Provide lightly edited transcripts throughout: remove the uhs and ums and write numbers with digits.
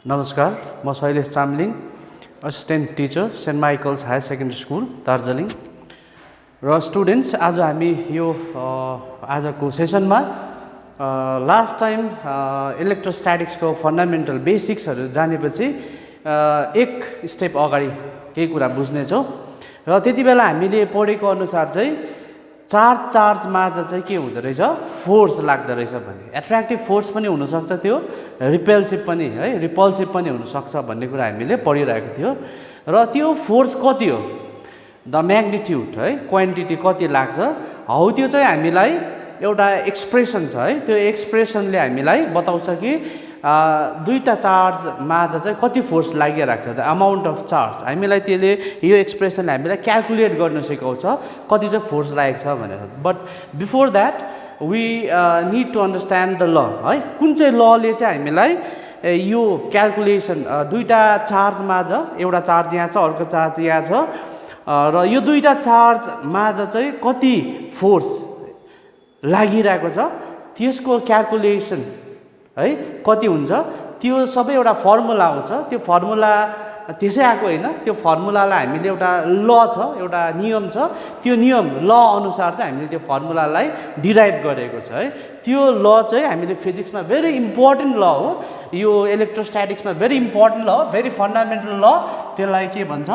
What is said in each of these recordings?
नमस्कार, म Shailesh Chamling, assistant teacher Saint Michael's Higher Secondary School Darjeeling. र स्टुडेन्ट्स, आज हामी यो आजको सेसनमा लास्ट टाइम इलेक्ट्रोस्ट्याटिक्सको फन्डामेन्टल बेसिक्सहरू जानेपछि एक स्टेप अगाडि केही कुरा बुझ्नेछौँ। र त्यति बेला हामीले पढेको अनुसार चाहिँ चार्जमाझ चाहिँ के हुँदो रहेछ, फोर्स लाग्दो रहेछ भन्ने। एट्र्याक्टिभ फोर्स पनि हुनसक्छ, त्यो रिपल्सिभ पनि है रिपल्सिभ पनि हुनसक्छ भन्ने कुरा हामीले पढिरहेको थियो। र त्यो फोर्स कति हो, द म्याग्निट्युड है, क्वान्टिटी कति लाग्छ, हौ त्यो चाहिँ हामीलाई एउटा एक्सप्रेसन छ है। त्यो एक्सप्रेसनले हामीलाई बताउँछ कि दुईटा चार्जमाझ चाहिँ कति फोर्स लागिरहेको छ, द अमाउन्ट अफ चार्ज। हामीलाई त्यसले यो एक्सप्रेसनले हामीलाई क्यालकुलेट गर्न सिकाउँछ कति चाहिँ फोर्स लागेको छ भनेर। But before that we need to understand the law है। कुन चाहिँ लले चाहिँ हामीलाई यो क्यालकुलेसन दुईटा चार्जमाझ, एउटा चार्ज यहाँ छ, अर्को चार्ज यहाँ छ, र यो दुईटा चार्जमाझ चाहिँ कति फोर्स लागिरहेको छ त्यसको क्यालकुलेसन है कति हुन्छ, त्यो सबै एउटा फर्मुला आउँछ। त्यो फर्मुला त्यसै आएको होइन, त्यो फर्मुलालाई हामीले एउटा ल छ, एउटा नियम छ, त्यो नियम ल अनुसार चाहिँ हामीले त्यो फर्मुलालाई डिराइभ गरेको छ है। त्यो ल चाहिँ हामीले फिजिक्समा भेरी इम्पोर्टेन्ट ल हो, यो इलेक्ट्रोस्ट्याटिक्समा भेरी इम्पोर्टेन्ट ल हो, भेरी फन्डामेन्टल ल। त्यसलाई के भन्छ,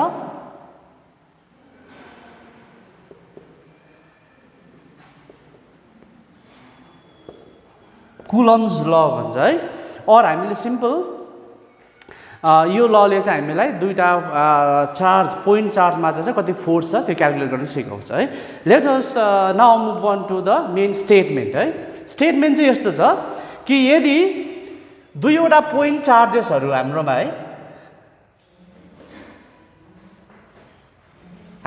कुलम्स ल भन्छ है। और हामीले सिम्पल यो लले चाहिँ हामीलाई दुईटा पोइन्ट चार्जमा चाहिँ कति फोर्स छ त्यो क्यालकुलेट गर्न सिकाउँछ है। Let us now move on to the main statement है। स्टेटमेन्ट चाहिँ यस्तो छ कि यदि दुईवटा पोइन्ट चार्जेसहरू हाम्रोमा है,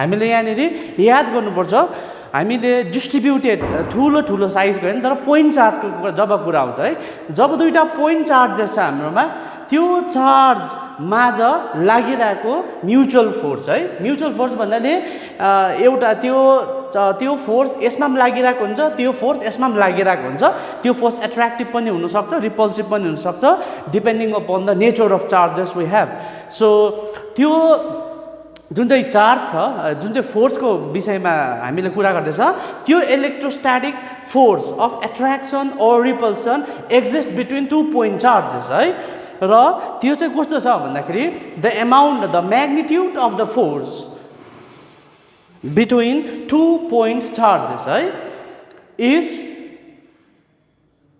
हामीले यहाँनिर याद गर्नुपर्छ, हामीले डिस्ट्रिब्युटेड ठुलो साइजको होइन, तर पोइन्ट चार्जको जब कुरा आउँछ है, जब दुईटा पोइन्ट चार्जेस छ हाम्रोमा, त्यो चार्जमाझ लागिरहेको म्युचुअल फोर्स है। म्युचुअल फोर्स भन्नाले एउटा त्यो फोर्स यसमा पनि लागिरहेको हुन्छ, त्यो फोर्स यसमा पनि लागिरहेको हुन्छ। त्यो फोर्स एट्र्याक्टिभ पनि हुनसक्छ, रिपल्सिभ पनि हुनसक्छ, depending upon the nature of charges we have. So त्यो जुन चाहिँ चार्ज छ, जुन चाहिँ फोर्सको विषयमा हामीले कुरा गर्दैछ, त्यो इलेक्ट्रोस्ट्याटिक फोर्स अफ एट्र्याक्सन और repulsion exist between two point charges है। र त्यो चाहिँ कस्तो छ भन्दाखेरि the amount, the magnitude of the force between two point charges है is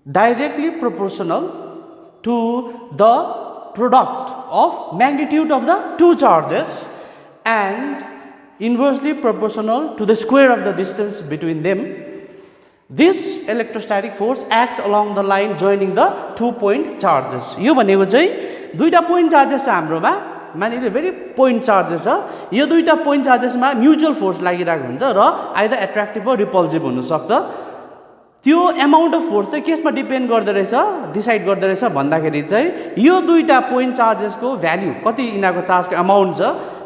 directly proportional to the product of magnitude of the two charges and inversely proportional to the square of the distance between them. This electrostatic force acts along the line joining the 2 point charges. यो भनेको चाहिँ दुईटा point charges छ हाम्रोमा, मानिले very point charges छ, यो दुईटा point चार्जेसमा mutual force लागिरहेको हुन्छ र आइदर एट्र्याक्टिभ वा रिपल्सिभ हुनसक्छ। त्यो एमाउन्ट अफ फोर्स चाहिँ केसमा डिपेन्ड गर्दो रहेछ, डिसाइड गर्दो रहेछ भन्दाखेरि चाहिँ यो दुईटा पोइन्ट चार्जेसको भ्याल्यु कति, यिनीहरूको चार्जको एमाउन्ट छ,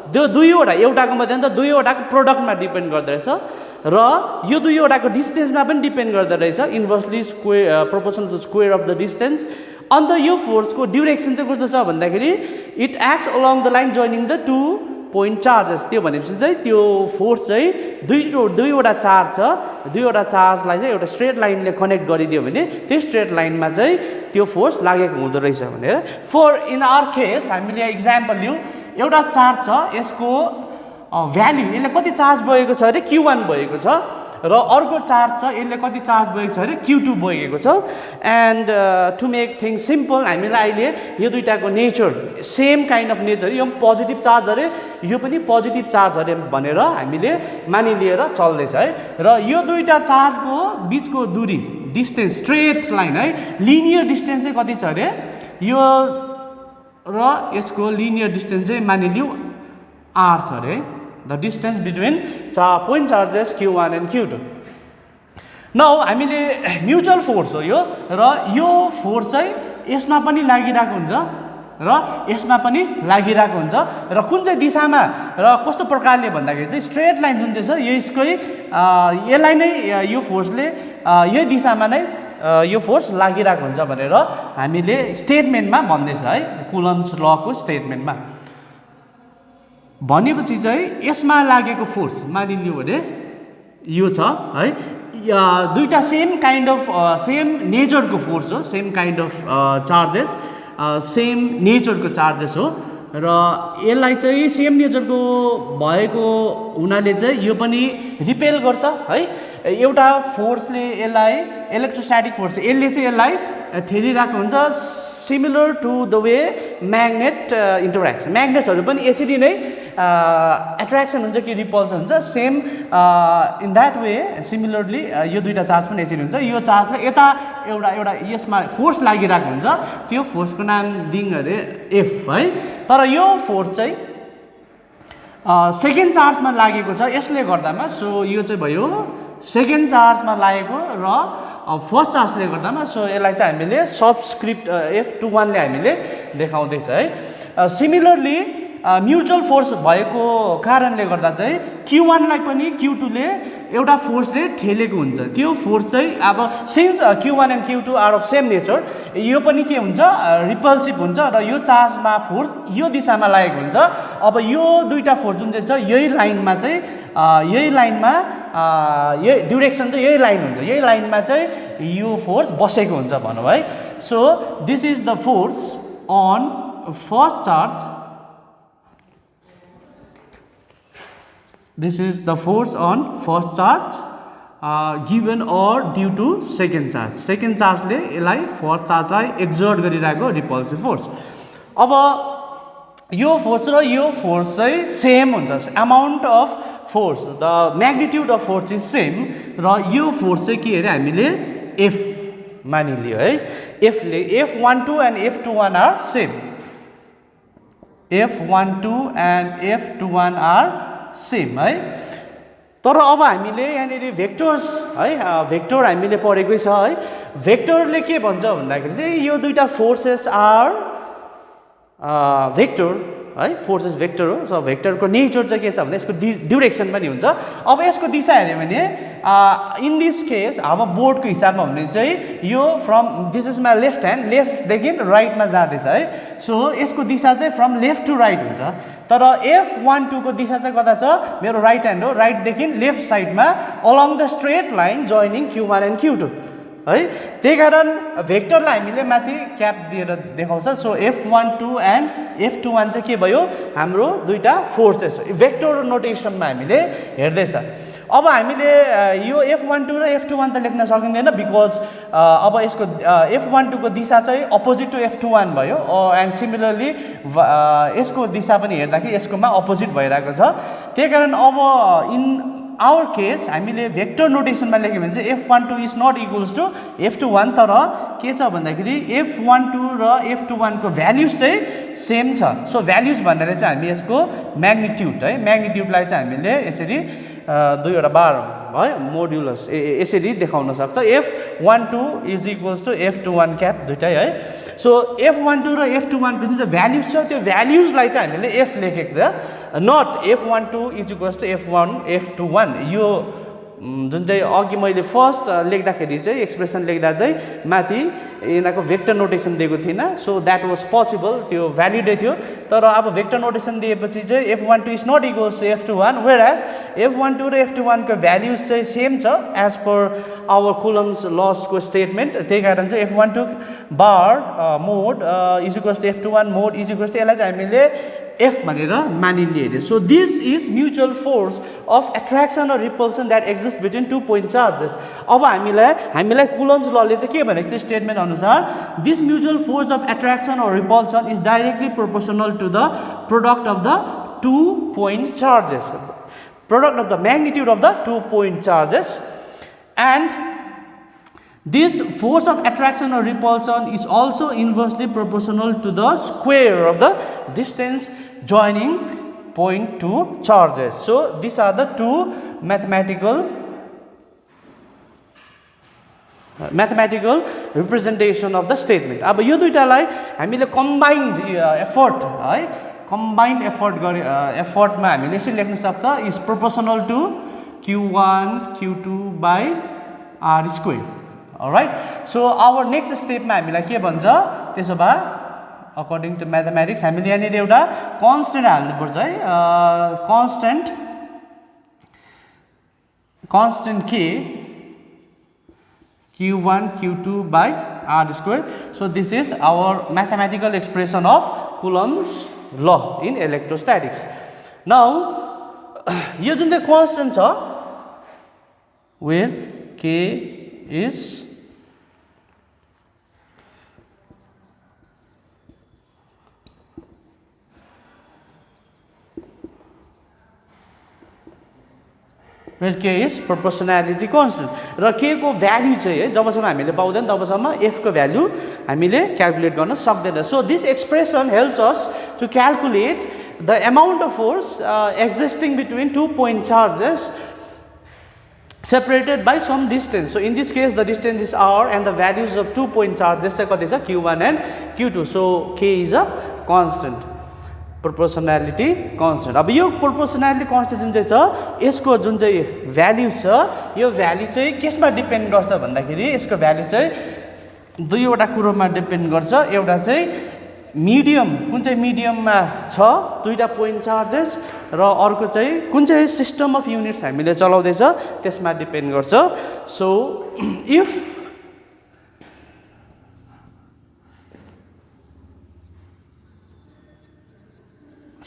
त्यो दुईवटा, एउटाको मात्रै त दुईवटाको प्रोडक्टमा डिपेन्ड गर्दो रहेछ, र यो दुईवटाको डिस्टेन्समा पनि डिपेन्ड गर्दो रहेछ, inversely proportional to square of the distance. अन्त यो फोर्सको ड्युरेक्सन चाहिँ कस्तो छ भन्दाखेरि it acts along the line joining the two point charges. त्यो भनेपछि चाहिँ त्यो फोर्स चाहिँ दुईवटा चार्ज छ, दुईवटा चार्जलाई चाहिँ एउटा स्ट्रेट लाइनले कनेक्ट गरिदियो भने त्यो स्ट्रेट लाइनमा चाहिँ त्यो फोर्स लागेको हुँदो रहेछ भनेर। फर इन आवर केस हामीले यहाँ इक्जाम्पल लिउँ, एउटा चार्ज छ, यसको भ्याल्यु, यसले कति चार्ज बोकेको छ अरे Q1 बोकेको छ, र अर्को चार्ज छ, यसले कति चार्ज बोकेको छ अरे Q2 बोकेको छ। And to make things simple, हामीलाई अहिले यो दुईटाको nature, same kind of nature, यो पोजिटिभ चार्ज अरे यो पनि पोजिटिभ चार्ज अरे भनेर हामीले मानिलिएर चल्दैछ है। र यो दुईटा चार्जको बिचको दूरी, डिस्टेन्स, स्ट्रेट लाइन है, लिनियर डिस्टेन्स चाहिँ कति छ अरे, यो र यसको लिनियर डिस्टेन्स चाहिँ मानिलिउँ R छ अरे, the distance between point charges Q1 and Q2। Now हामीले म्युचुअल फोर्स हो यो, र यो फोर्स चाहिँ यसमा पनि लागिरहेको हुन्छ र यसमा पनि लागिरहेको हुन्छ, र कुन चाहिँ दिशामा र कस्तो प्रकारले भन्दाखेरि चाहिँ स्ट्रेट लाइन जुन चाहिँ छ यसकै यसलाई नै यो फोर्सले यही दिशामा नै यो फोर्स लागिरहेको हुन्छ भनेर हामीले स्टेटमेन्टमा भन्दैछ है, कुलम्स लको स्टेटमेन्टमा। भनेपछि चाहिँ यसमा लागेको फोर्स मानिलियो भने यो छ है, दुईटा सेम काइन्ड अफ सेम नेचरको फोर्स हो, same kind of charges, same नेचरको चार्जेस हो र यसलाई चाहिँ सेम नेचरको भएको हुनाले चाहिँ यो पनि रिपेल गर्छ है। एउटा फोर्सले यसलाई इलेक्ट्रोस्ट्याटिक फोर्स यसले चाहिँ यसलाई ठेलिरहेको हुन्छ, similar to the way magnet interaction, म्याग्नेट्सहरू पनि यसरी नै एट्र्याक्सन हुन्छ कि रिपल्सन हुन्छ, same in that way similarly यो दुईटा चार्ज पनि यसरी हुन्छ। यो चार्जलाई यता एउटा यसमा फोर्स लागिरहेको हुन्छ, त्यो फोर्सको नाम दिङ अरे एफ है। तर यो फोर्स चाहिँ सेकेन्ड चार्जमा लागेको छ यसले गर्दामा, सो यो चाहिँ भयो सेकेन्ड चार्जमा लागेको र फर्स्ट चार्जले गर्दामा, सो यसलाई चाहिँ हामीले सबस्क्रिप्ट F21 ले हामीले देखाउँदैछ है। सिमिलरली म्युचुअल फोर्स भएको कारणले गर्दा चाहिँ Q1 लाई पनि Q2 ले एउटा फोर्सले ठेलेको हुन्छ, त्यो फोर्स चाहिँ अब since Q1 and Q2 are of same nature, यो पनि के हुन्छ रिपल्सिभ हुन्छ र यो चार्जमा फोर्स यो दिशामा लागेको हुन्छ। अब यो दुईटा फोर्स जुन चाहिँ छ यही लाइनमा चाहिँ यही लाइनमा यही डिरेक्सन चाहिँ यही लाइन हुन्छ, यही लाइनमा चाहिँ यो फोर्स बसेको हुन्छ भनौँ है। So this is the force on first charge, this is the force on first charge given or due to second charge, second charge ले यसलाई फर्स्ट चार्जलाई एक्जर्ट गरिरहेको रिपल्सिभ फोर्स। अब यो फोर्स र यो फोर्स चाहिँ सेम हुन्छ, amount of force, the magnitude of force is same, र यो फोर्स चाहिँ के अरे हामीले एफ मानिलियो है। एफले F12 and F21 are same, F12 and F21 are same है। तर अब हामीले यहाँनिर भेक्टर्स है, भेक्टर हामीले पढेकै छ है। भेक्टरले के भन्छ भन्दाखेरि चाहिँ यो दुईटा फोर्सेस आर भेक्टर है, फोर्सेस भेक्टर हो। सो भेक्टरको नेचर चाहिँ के छ भने यसको डिरेक्सन पनि हुन्छ। अब यसको दिशा हेऱ्यो भने इन दिस केस अब बोर्डको हिसाबमा भने चाहिँ यो from this is my left hand, लेफ्टदेखि राइटमा जाँदैछ है। सो यसको दिशा चाहिँ फ्रम लेफ्ट टु राइट हुन्छ। तर F12 को दिशा चाहिँ कता छ, मेरो राइट ह्यान्ड हो, राइटदेखि लेफ्ट साइडमा along the straight line joining Q1 and Q2 है। त्यही कारण भेक्टरलाई हामीले माथि क्याप दिएर देखाउँछ। सो F12 एन्ड F21 चाहिँ के भयो, हाम्रो दुईटा फोर्सेस भेक्टर नोटेसनमा हामीले हेर्दैछ। अब हामीले यो F12 र F21 त लेख्न सकिँदैन, बिकज अब यसको F12 को दिशा चाहिँ अपोजिट टु F21 भयो, एन्ड सिमिलरली यसको दिशा पनि हेर्दाखेरि यसकोमा अपोजिट भइरहेको छ। त्यही कारण अब इन आवर केस हामीले भेक्टर नोटेसनमा लेख्यो भने चाहिँ F12 is not equals to F21, तर के छ भन्दाखेरि F12 र F21 को भ्याल्युज चाहिँ सेम छ। सो भ्याल्युज भनेर चाहिँ हामी यसको म्याग्निट्युड है, म्याग्निट्युडलाई चाहिँ हामीले यसरी दुईवटा बार है मोड्युलस यसरी देखाउन सक्छ। F12 is equals to F21 cap दुइटै है। सो F12 र F21 को जुन चाहिँ भ्याल्युज छ त्यो भ्याल्युजलाई चाहिँ हामीले F लेखेको छ, not F12 is equals to F21। यो जुन चाहिँ अघि मैले फर्स्ट लेख्दाखेरि चाहिँ एक्सप्रेसन लेख्दा चाहिँ माथि यिनीहरूको भेक्टर नोटेसन दिएको थिइनँ, सो द्याट वाज पोसिबल, त्यो भ्यालिडै थियो। तर अब भेक्टर नोटेसन दिएपछि चाहिँ F12 is not equals to F21, whereas F12 र F21 को भ्याल्युज चाहिँ सेम छ एज पर आवर कुलम्स लसको स्टेटमेन्ट। त्यही कारण चाहिँ F12 bar mod is equals to F21 mod is equals to, यसलाई चाहिँ हामीले F भनेर मानिलिएको। So this is mutual force of attraction र repulsion that exist between two point charges. अब हामीलाई कुलम्स लले चाहिँ के भनेको थियो स्टेटमेन्ट अनुसार, this mutual force of attraction और repulsion is directly proportional to the product of the 2 point charges, product of the magnitude of the 2 point charges, and this force of attraction or repulsion is also inversely proportional to the square of the distance joining point two charges. So these are the two mathematical representation of the statement. अब यो दुईटालाई हामीले combined effort है, combined effort गरे एफर्टमा हामीले यसरी लेख्न सक्छ, is proportional to Q1 Q2 by R square Alright, so our next step मा हामीलाई के भन्छ त्यसो भए अकर्डिङ टु म्याथमेटिक्स हामीले यहाँनिर एउटा कन्स्टेन्ट हाल्नुपर्छ है constant k q1 q2 by r square. So this is our mathematical expression of Coulomb's law in electrostatics. Now यो जुन चाहिँ constant छ where k is where k is proportionality constant र k को भ्यालु चाहिँ है जबसम्म हामीले पाउँदैन तबसम्म f को भ्यालु हामीले क्याल्कुलेट गर्न सक्दैन. So this expression helps us to calculate the amount of force existing between 2 point charges separated by some distance. So in this case the distance is r and the values of 2 point charges चाहिँ कति छ q1 and q2. So k is a constant, proportionality constant. अब यो proportionality constant जुन चाहिँ छ यसको जुन चाहिँ भ्यालु छ यो भ्यालु चाहिँ केसमा डिपेन्ड गर्छ भन्दाखेरि यसको भ्यालु चाहिँ दुईवटा कुरोमा डिपेन्ड गर्छ. एउटा चाहिँ मिडियम कुन चाहिँ मिडियममा छ दुईटा पोइन्ट चार्जेस र अर्को चाहिँ कुन चाहिँ सिस्टम अफ युनिट्स हामीले चलाउँदैछ त्यसमा डिपेन्ड गर्छ. So if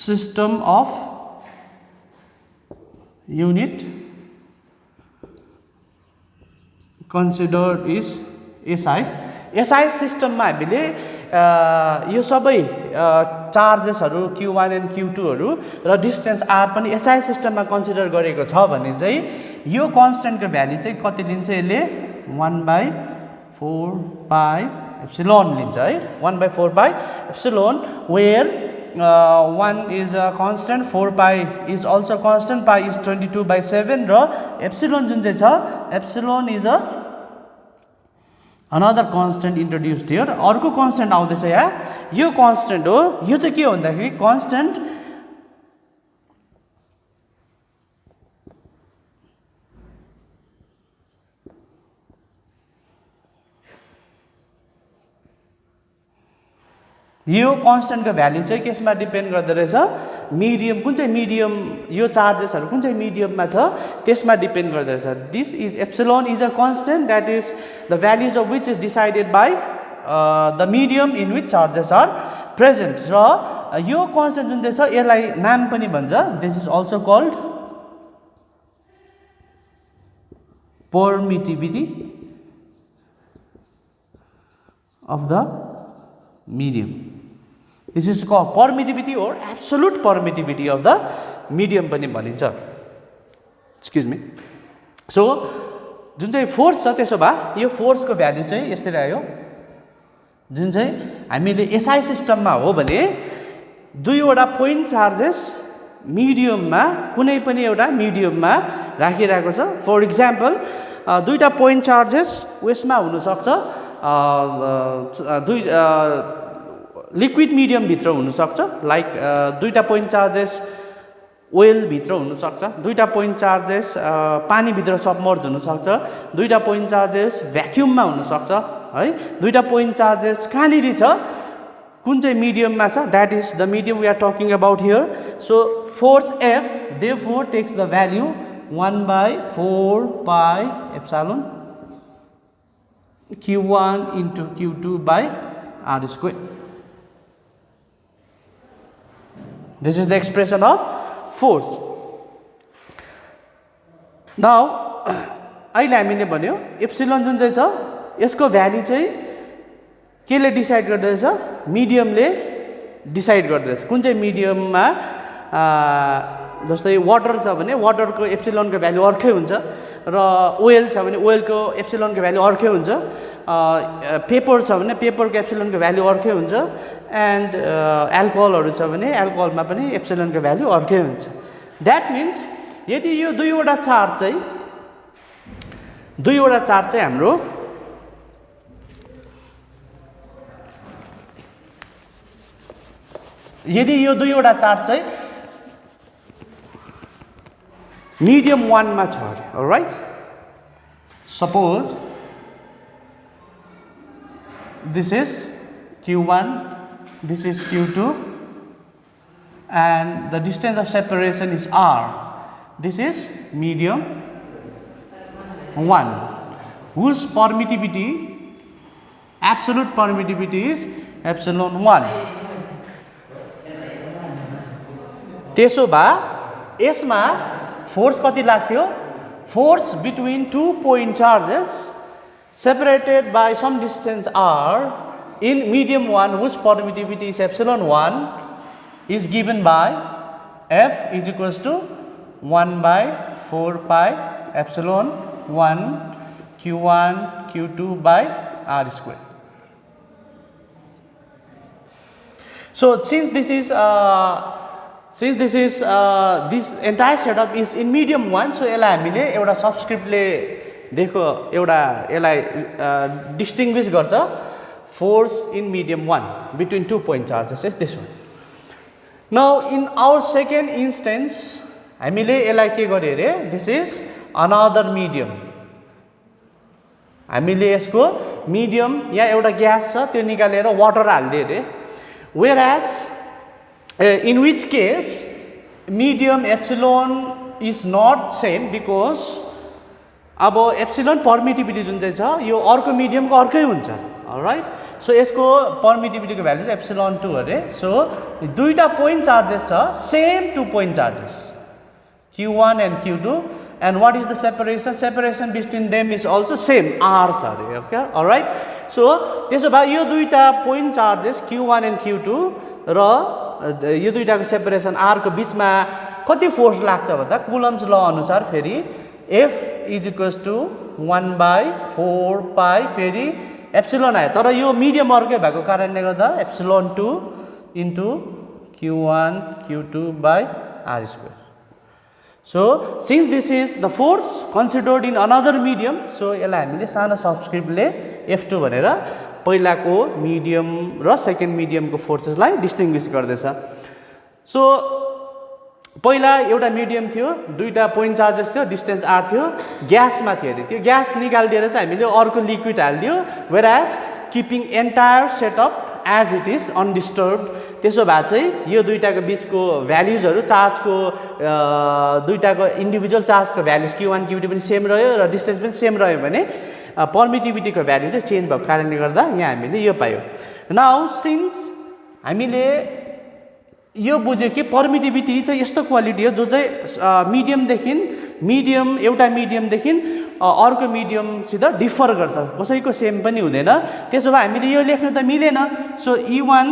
system of unit considered is SI system मा हामीले यो सबै चार्जेसहरु q1 and q2 हरु र डिस्टेन्स r पनि SI सिस्टममा कन्सिडर गरेको छ भने चाहिँ यो कन्स्टेन्टको भ्यालु चाहिँ कति लिन्छ यसले 1/4 पाइ एप्सिलोन लिन्छ है 1/4 पाइ epsilon where 1 is a constant, 4 pi is also constant, pi is 22/7 र epsilon जुन चाहिँ छ epsilon is a another constant introduced here. अर्को constant आउँदैछ यहाँ यो constant हो. यो चाहिँ के हो भन्दाखेरि constant यो कन्स्टेन्ट को भ्यालु चाहिँ केसमा डिपेन्ड गर्दै रहेछ मिडियम कुन चाहिँ मिडियम यो चार्जेसहरु कुन चाहिँ मिडियममा छ त्यसमा डिपेन्ड गर्दै रहेछ. This is epsilon is a constant that is the values of which is decided by the medium in which charges are present. र यो कन्स्टेन्ट जुन चाहिँ छ यसलाई नाम पनि भन्छ this is also called permittivity of the medium. This is called permittivity or absolute permittivity of the medium पनि भनिन्छ. Excuse me. सो जुन चाहिँ फोर्स छ त्यसो भए यो फोर्सको भ्यालु चाहिँ यसरी आयो जुन चाहिँ हामीले एसआई सिस्टममा हो भने दुईवटा पोइन्ट चार्जेस मिडियममा कुनै पनि एउटा मिडियममा राखिरहेको छ. फर एक्जाम्पल दुईटा पोइन्ट चार्जेस उयसमा हुन सक्छ दुई लिक्विड मिडियम भित्र हुन सक्छ लाइक दुईटा पोइन्ट चार्जेस ओइल भित्र हुन सक्छ दुईटा पोइन्ट चार्जेस पानी भित्र सबमर्ज हुन सक्छ दुईटा पोइन्ट चार्जेस भ्याक्युममा हुन सक्छ है दुईटा पोइन्ट चार्जेस कहाँनिर छ कुन चाहिँ मिडियममा छ that is the medium we are talking about here. So force F therefore takes the value 1/4 pi epsilon q1 into q2 by r square. This is the expression of force. Now अहिले हामीले भन्यो epsilon जुन चाहिँ छ यसको value चाहिँ केले decide गर्दैछ मिडियमले डिसाइड गर्दैछ कुन चाहिँ मिडियममा जस्तै वाटर छ भने वाटरको एप्सिलोनको भ्यालु अर्कै हुन्छ र ओइल छ भने ओइलको एप्सिलोनको भ्यालु अर्कै हुन्छ पेपर छ भने पेपरको एप्सिलोनको भ्यालु अर्कै हुन्छ एन्ड एल्कोहलहरु छ भने एल्कोहलमा पनि एप्सिलोनको भ्यालु अर्कै हुन्छ. दैट मिन्स यदि यो दुईवटा चार्ज चाहिँ हाम्रो यदि यो दुईवटा चार्ज चाहिँ मिडियम 1 मा छ अरे. All right suppose this is Q1, this is Q2, and the distance of separation is R. This is medium 1, whose permittivity, absolute permittivity is epsilon 1. त्यसो भए यसमा फोर्स कति लाग्थ्यो? Force between 2 point charges separated by some distance r in medium 1 whose permittivity is epsilon 1 is given by F is equals to 1 by 4 pi epsilon 1 Q1 Q2 by R square. So since this entire setup is in medium 1, so यसलाई हामीले एउटा subscript ले देखो एउटा यसलाई distinguish गर्छ force in medium 1 between 2 point charges is this one. Now in our second instance हामीले यसलाई के गरे रे? This is another medium. हामीले यसको medium यहाँ एउटा ग्यास छ त्यो निकालेर वाटर हाल्दिए रे. Whereas in which case medium epsilon is not same because अब epsilon permittivity जुन चाहिँ छ यो अर्को medium को अर्कै हुन्छ. Alright, so यसको permittivity को value epsilon 2 अरे. So दुईटा point charges छ, same 2 point charges Q1 and Q2, and what is the separation? Separation between them is also same R छ अरे. Okay, alright. So त्यसो भए यो दुईटा point charges Q1 and Q2 र यो दुईटाको सेपरेसन R को बीचमा कति फोर्स लाग्छ भन्दा कुलम्स ल अनुसार फेरि F is equals to 1 by 4 pi फेरि एप्सिलोन आयो तर यो मिडियम अर्कै भएको कारणले गर्दा epsilon 2 into Q1 Q2 by R square. So since this is the force considered in another medium, so यसलाई हामीले सानो सबस्क्रिप्टले F2 भनेर पहिलाको मिडियम र सेकेन्ड मिडियमको फोर्सेसलाई डिस्टिंग्विश गर्दैछ. सो पहिला एउटा मिडियम थियो, दुईटा पोइन्ट चार्जेस थियो, डिस्टेन्स r थियो, ग्यासमा थियो अरे. त्यो ग्यास निकाल्दिएर चाहिँ हामीले अर्को liquid हाल्दियो, whereas keeping entire setup as it is undisturbed. त्यसो भए चाहिँ यो दुईटाको बीचको भ्यालुजहरु चार्जको दुईटाको इन्डिभिजुअल चार्जको भ्यालुज Q1 Q2 पनि सेम रह्यो र डिस्टेन्स पनि सेम रह्यो भने permittivity को भ्यालु चाहिँ चेन्ज भएको कारणले गर्दा यहाँ हामीले यो पायौ. नाउ सिन्स हामीले यो बुझ्यो कि permittivity चाहिँ यस्तो क्वालिटी हो जो चाहिँ मिडियम एउटा मिडियमदेखि अर्को मिडियमसित डिफर गर्छ, कसैको सेम पनि हुँदैन. त्यसो भए हामीले यो लेख्नु त मिलेन. So E1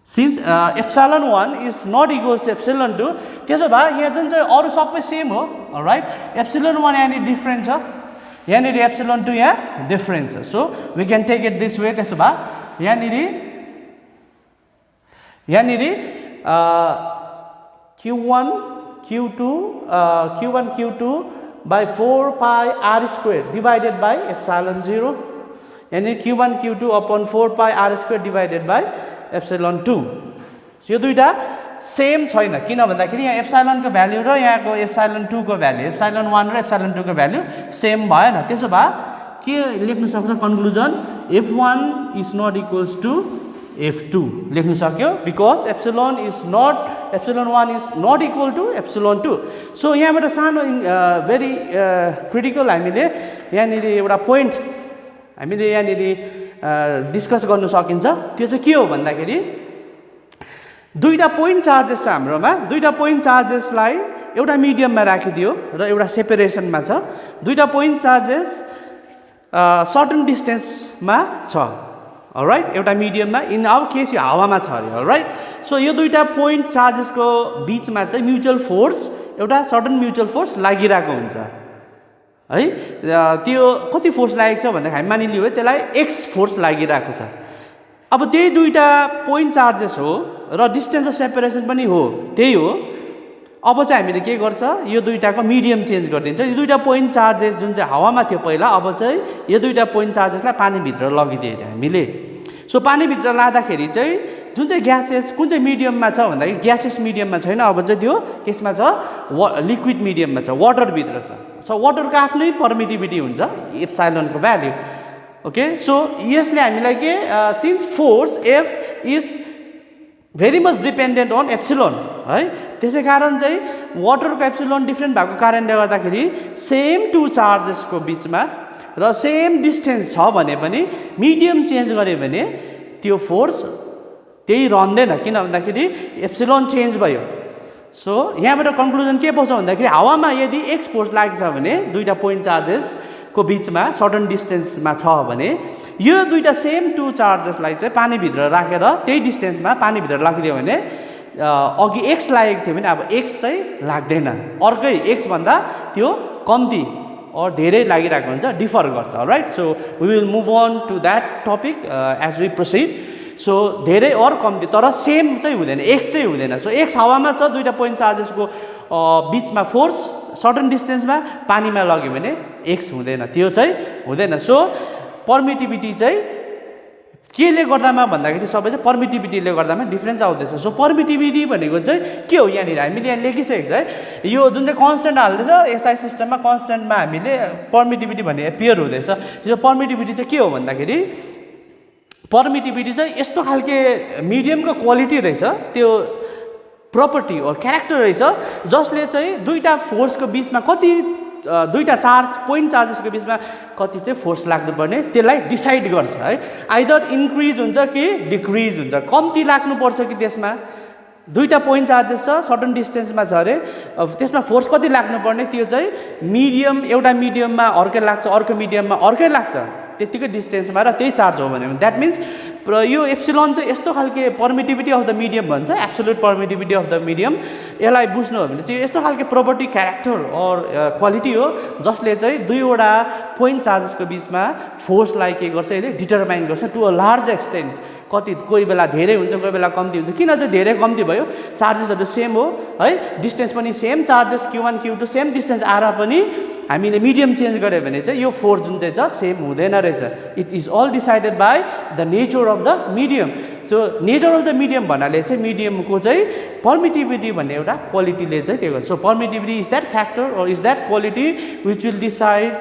since epsilon 1 is not equals to epsilon 2, त्यसो भए यहाँ जुन चाहिँ अरु सबै सेम हो. अलराइट, एप्सिलोन 1 यहाँ डिफरेन्ट छ, यहाँ एप्सिलोन 2 यहाँ डिफरेन्ट छ. So we can take it this way. त्यसो भए यहाँ Q1 Q2 by 4 pi R square divided by epsilon 0, यानी Q1 Q2 upon 4 pi R square divided by epsilon 2. यो दुईटा सेम छैन, किन भन्दाखेरि यहाँ एप्सिलोन को भ्यालु र यहाँको एप्सिलोन 2 को भ्यालु, एप्सिलोन 1 र एप्सिलोन 2 को भ्यालु सेम भएन. त्यसो भए के लेख्न सक्छ conclusion? F1 is not equals to F2 लेख्न सक्यो, because epsilon 1 is not equal to epsilon 2. So यहाँबाट सानो भेरी क्रिटिकल हामीले यहाँनिर एउटा पोइन्ट हामीले यहाँनिर डिस्कस गर्न सकिन्छ. त्यो चाहिँ के हो भन्दाखेरि दुईटा पोइन्ट चार्जेस छ हाम्रोमा, दुईटा पोइन्ट चार्जेसलाई एउटा मिडियममा राखिदियो र एउटा सेपरेसनमा छ. दुईटा पोइन्ट चार्जेस सर्टन डिस्टेन्समा छ. अलराइट, एउटा मिडियममा, इन आवर केस यो हावामा छ अरे. अलराइट, सो यो दुईटा पोइन्ट चार्जेसको बीचमा चाहिँ म्युचुअल फोर्स, एउटा सर्टन म्युचुअल फोर्स लागिरहेको हुन्छ है. त्यो कति फोर्स लागेको छ भन्दा हामी मानिलियो है त्यसलाई x फोर्स लागिरहेको छ. अब त्यही दुईटा पोइन्ट चार्जेस हो र डिस्टेन्स अफ सेपरेसन पनि हो, त्यही हो. अब चाहिँ हामीले के गर्छ, यो दुईटाको मिडियम चेन्ज गरिदिन्छ. यो दुईटा पोइन्ट चार्जेस जुन चाहिँ हावामा थियो पहिला, अब चाहिँ यो दुईटा पोइन्ट चार्जेसलाई पानीभित्र लगिदियो हामीले. सो पानीभित्र लाँदाखेरि चाहिँ जुन चाहिँ ग्यासेस कुन चाहिँ मिडियममा छ भन्दाखेरि ग्यासेस मिडियममा छैन, अब चाहिँ त्यो केसमा छ लिक्विड मिडियममा छ, वाटरभित्र छ. सो वाटरको आफ्नै पर्मिटिभिटी हुन्छ एप्सिलोनको भ्याल्यु. ओके सो यसले हामीलाई के since force F is very much dependent on epsilon है त्यसै कारण चाहिँ वाटरको एप्सिलोन डिफ्रेन्ट भएको कारणले गर्दाखेरि सेम टु चार्जेसको बिचमा र सेम डिस्टेन्स छ भने पनि मिडियम चेन्ज गर्यो भने त्यो फोर्स त्यही रहँदैन किन भन्दाखेरि एप्सिलोन चेन्ज भयो सो यहाँबाट कन्क्लुजन के पाउँछ भन्दाखेरि हावामा यदि एक्स फोर्स लागेको छ भने दुईटा पोइन्ट चार्जेसको बिचमा सर्टन डिस्टेन्समा छ भने यो दुईटा सेम टु चार्जेसलाई चाहिँ पानीभित्र राखेर त्यही डिस्टेन्समा पानीभित्र राखिदियो भने अघि एक्स लागेको थियो भने अब एक्स चाहिँ लाग्दैन अर्कै एक्स भन्दा त्यो कम्ती और धेरै लागिरहेको हुन्छ डिफर गर्छ right so we will move on to that topic as we proceed so धेरै और कम्ती तर सेम चाहिँ हुँदैन एक्स चाहिँ हुँदैन सो एक्स हावामा छ दुईटा पोइन्ट चार्जेसको बिचमा फोर्स सर्टन डिस्टेन्समा पानीमा लग्यो भने एक्स हुँदैन त्यो चाहिँ हुँदैन सो पर्मिटिभिटी चाहिँ केले गर्दामा भन्दाखेरि सबै चाहिँ पर्मिटिभिटीले गर्दामा डिफ्रेन्स आउँदैछ सो पर्मिटिभिटी भनेको चाहिँ के हो यहाँनिर हामीले यहाँ लेखिसकेको छ है यो जुन चाहिँ कन्स्ट्यान्ट हाल्दैछ एसआई सिस्टममा कन्स्ट्यान्टमा हामीले पर्मिटिभिटी भन्ने एपियर हुँदैछ यो पर्मिटिभिटी चाहिँ के हो भन्दाखेरि पर्मिटिभिटी चाहिँ यस्तो खालके मिडियमको क्वालिटी रहेछ त्यो प्रपर्टी और क्यारेक्टर रहेछ जसले चाहिँ दुईटा फोर्सको बिचमा कति दुईटा चार्ज पोइन्ट चार्जेसको बिचमा कति चाहिँ फोर्स लाग्नुपर्ने त्यसलाई डिसाइड गर्छ है आइदर इन्क्रिज हुन्छ कि डिक्रिज हुन्छ कम्ती लाग्नुपर्छ कि त्यसमा दुईटा पोइन्ट चार्जेस छ सर्टन डिस्टेन्समा छ अरे त्यसमा फोर्स कति लाग्नुपर्ने त्यो चाहिँ मिडियम एउटा मिडियममा अर्कै लाग्छ अर्को मिडियममा अर्कै लाग्छ त्यतिकै डिस्टेन्समा र त्यही चार्ज हो भने द्याट मिन्स यो एप्सिलोन चाहिँ यस्तो खालके पर्मिटिभिटी अफ द मिडियम भन्छ एब्सोल्युट पर्मिटिभिटी अफ द मिडियम यसलाई बुझ्नु हो भने चाहिँ यस्तो खालके प्रपर्टी क्यारेक्टर और क्वालिटी हो जसले चाहिँ दुईवटा पोइन्ट चार्जेसको बिचमा फोर्सलाई के गर्छ यसले डिटरमाइन गर्छ टु अ लार्ज एक्सटेन्ट कति कोही बेला धेरै हुन्छ कोही बेला कम्ती हुन्छ किन चाहिँ धेरै कम्ती भयो चार्जेसहरू सेम हो है डिस्टेन्स पनि same charges Q1 Q2 same distance आएर पनि हामीले मिडियम चेन्ज गर्यो भने चाहिँ यो फोर्स जुन चाहिँ छ सेम हुँदैन रहेछ it is all decided by the nature of the medium so nature of the medium भन्नाले चाहिँ मिडियमको चाहिँ पर्मिटिभिटी भन्ने एउटा क्वालिटीले चाहिँ त्यो गर्छ सो पर्मिटिभिटी इज द्याट फ्याक्टर और is that quality which will decide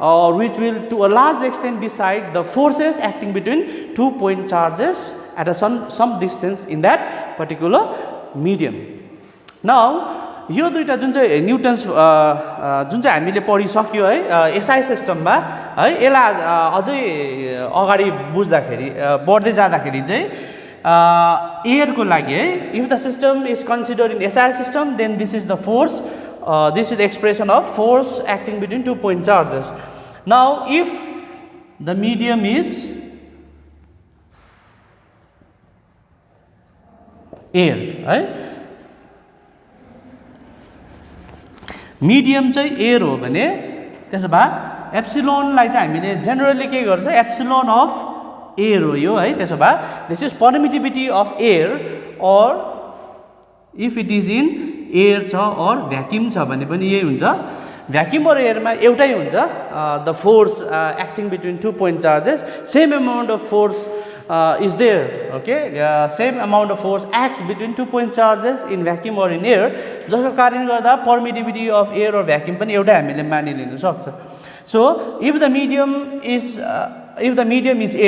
or which will to a large extent decide the forces acting between 2 point charges at a some distance in that particular medium. Now यो दुईटा जुन चाहिँ Newton's जुन चाहिँ हामीले पढिसक्यो है SI सिस्टममा है यसलाई अझै अगाडि बुझ्दाखेरि बढ्दै जाँदाखेरि चाहिँ एयरको लागि है if the system is considered in SI system then this is the force this is the expression of force acting between 2 point charges. Now if the medium is air right medium चाहिँ air हो भने त्यसो भए एप्सिलोनलाई चाहिँ हामीले generally के गर्छ epsilon of air हो यो है त्यसो भए दिस इज पर्मिटिभिटी अफ एयर और if it is in air छ और भ्याक्युम छ भने पनि यही हुन्छ भ्याक्युम और एयरमा एउटै हुन्छ the force acting between 2 point charges same amount of force is there okay same amount of force acts between 2 point charges in vacuum or in air जसको कारणले गर्दा permittivity of air or vacuum पनि एउटै हामीले मानिलिन सक्छ so if the medium is